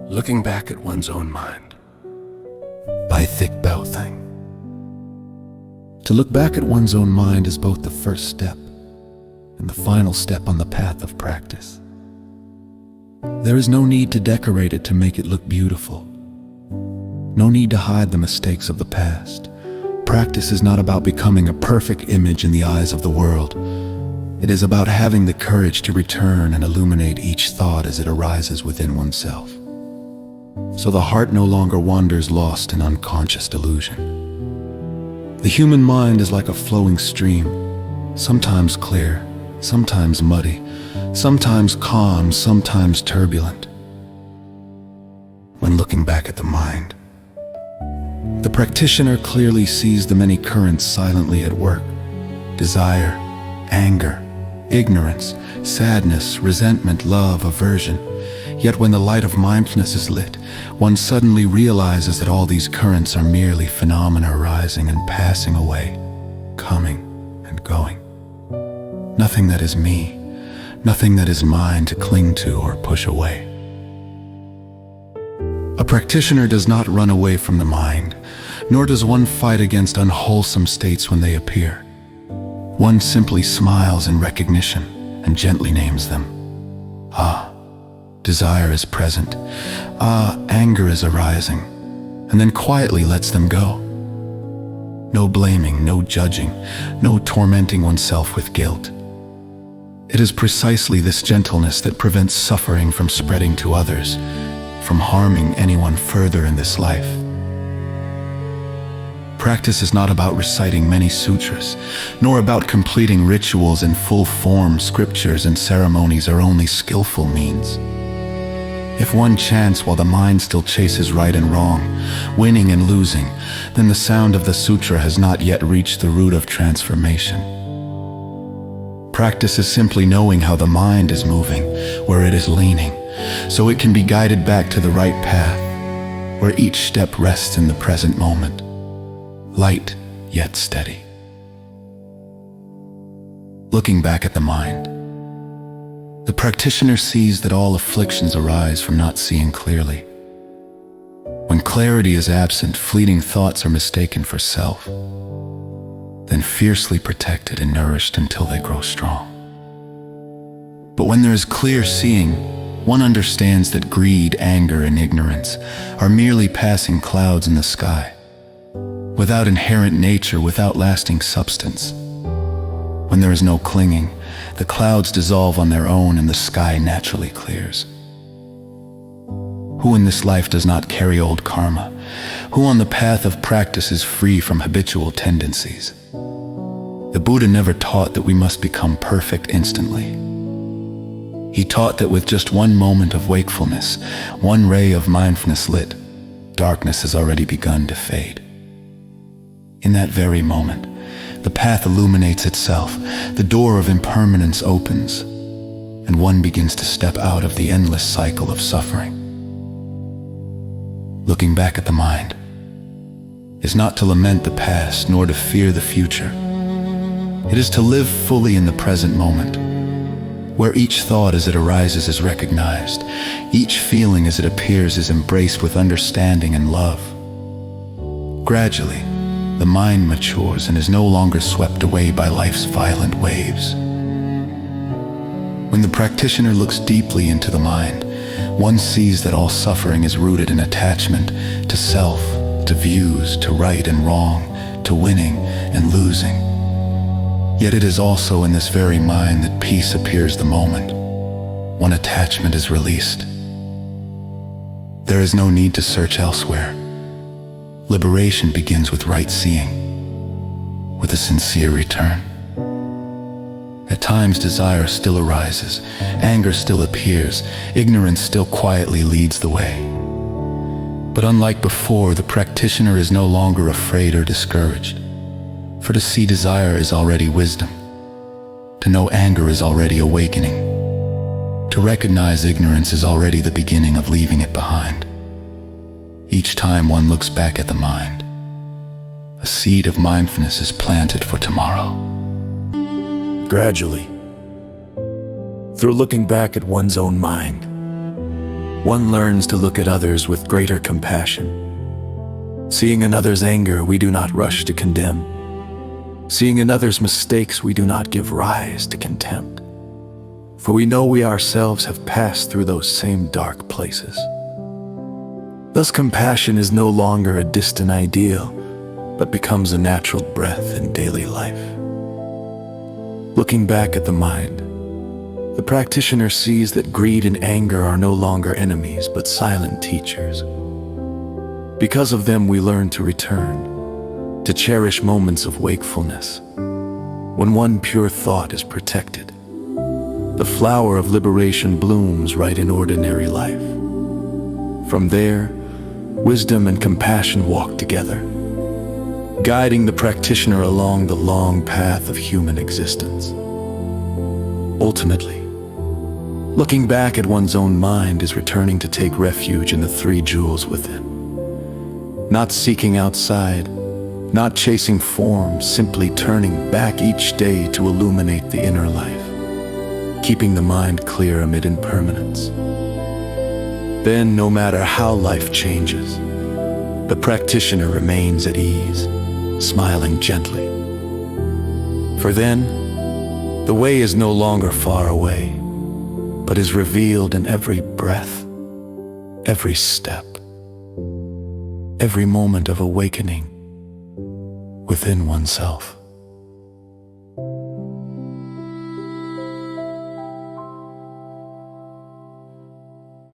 Looking Back at One's Own Mind by Thích Bảo Thành. To look back at one's own mind is both the first step and the final step on the path of practice. There is no need to decorate it to make it look beautiful. No need to hide the mistakes of the past. Practice is not about becoming a perfect image in the eyes of the world. It is about having the courage to return and illuminate each thought as it arises within oneself, so the heart no longer wanders lost in unconscious delusion. The human mind is like a flowing stream, sometimes clear, sometimes muddy, sometimes calm, sometimes turbulent. When looking back at the mind, the practitioner clearly sees the many currents silently at work: desire, anger, ignorance, sadness, resentment, love, aversion. Yet when the light of mindfulness is lit, one suddenly realizes that all these currents are merely phenomena rising and passing away, coming and going. Nothing that is me, nothing that is mine to cling to or push away. A practitioner does not run away from the mind, nor does one fight against unwholesome states when they appear. One simply smiles in recognition and gently names them. Desire is present. Anger is arising, and then quietly lets them go. No blaming, no judging, no tormenting oneself with guilt. It is precisely this gentleness that prevents suffering from spreading to others, from harming anyone further in this life. Practice is not about reciting many sutras, nor about completing rituals in full form. Scriptures and ceremonies are only skillful means. If one chants while the mind still chases right and wrong, winning and losing, then the sound of the sutra has not yet reached the root of transformation. Practice is simply knowing how the mind is moving, where it is leaning, so it can be guided back to the right path, where each step rests in the present moment, light yet steady. Looking back at the mind, the practitioner sees that all afflictions arise from not seeing clearly. When clarity is absent, fleeting thoughts are mistaken for self, then fiercely protected and nourished until they grow strong. But when there is clear seeing, one understands that greed, anger, and ignorance are merely passing clouds in the sky, without inherent nature, without lasting substance. When there is no clinging, the clouds dissolve on their own and the sky naturally clears. Who in this life does not carry old karma? Who on the path of practice is free from habitual tendencies? The Buddha never taught that we must become perfect instantly. He taught that with just one moment of wakefulness, one ray of mindfulness lit, darkness has already begun to fade. In that very moment, the path illuminates itself, the door of impermanence opens, and one begins to step out of the endless cycle of suffering. Looking back at the mind is not to lament the past nor to fear the future. It is to live fully in the present moment, where each thought as it arises is recognized, each feeling as it appears is embraced with understanding and love. Gradually, the mind matures and is no longer swept away by life's violent waves. When the practitioner looks deeply into the mind, one sees that all suffering is rooted in attachment to self, to views, to right and wrong, to winning and losing. Yet it is also in this very mind that peace appears the moment when attachment is released. There is no need to search elsewhere. Liberation begins with right seeing, with a sincere return. At times desire still arises, anger still appears, ignorance still quietly leads the way. But unlike before, the practitioner is no longer afraid or discouraged, for to see desire is already wisdom, to know anger is already awakening, to recognize ignorance is already the beginning of leaving it behind. Each time one looks back at the mind, a seed of mindfulness is planted for tomorrow. Gradually, through looking back at one's own mind, one learns to look at others with greater compassion. Seeing another's anger, we do not rush to condemn. Seeing another's mistakes, we do not give rise to contempt. For we know we ourselves have passed through those same dark places. Thus compassion is no longer a distant ideal, but becomes a natural breath in daily life. Looking back at the mind, the practitioner sees that greed and anger are no longer enemies, but silent teachers. Because of them, we learn to return, to cherish moments of wakefulness, when one pure thought is protected. The flower of liberation blooms right in ordinary life. From there, wisdom and compassion walk together, guiding the practitioner along the long path of human existence. Ultimately, looking back at one's own mind is returning to take refuge in the three jewels within. Not seeking outside, not chasing form, simply turning back each day to illuminate the inner life, keeping the mind clear amid impermanence. Then, no matter how life changes, the practitioner remains at ease, smiling gently. For then, the way is no longer far away, but is revealed in every breath, every step, every moment of awakening within oneself.